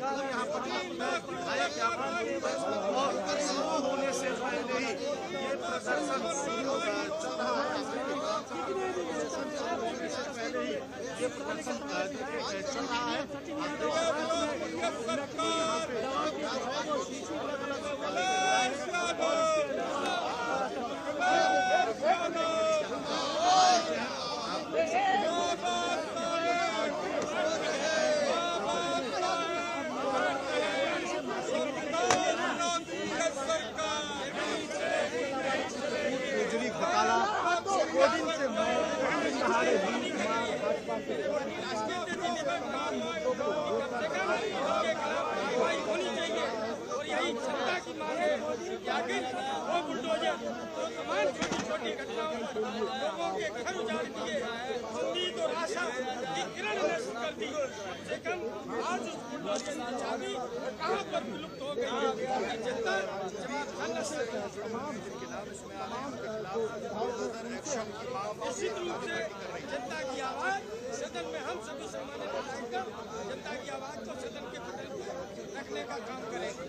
यहाँ पर विधायक ज्ञापन और शुरू होने से पहले ही ये प्रदर्शन शुरू चल रहा है। होने से पहले ही ये प्रदर्शन चल रहा है। होनी चाहिए और यही जनता की मांग है कि आखिर वो बुलडोजर जो तमाम छोटी छोटी घटनाओं पर लोगों के घर उजाड़ दिए, उम्मीद और आशा की किरण नष्ट कर दी, कम से कम आज उस बुलडोजर की चाबी कहाँ पर विलुप्त हो गई है, जनता जवाब न सके। निश्चित रूप से जनता की आवाज सदन में हम सभी सामान्य नागरिक जनता की आवाज को सदन के पटल पर रखने का काम करेंगे।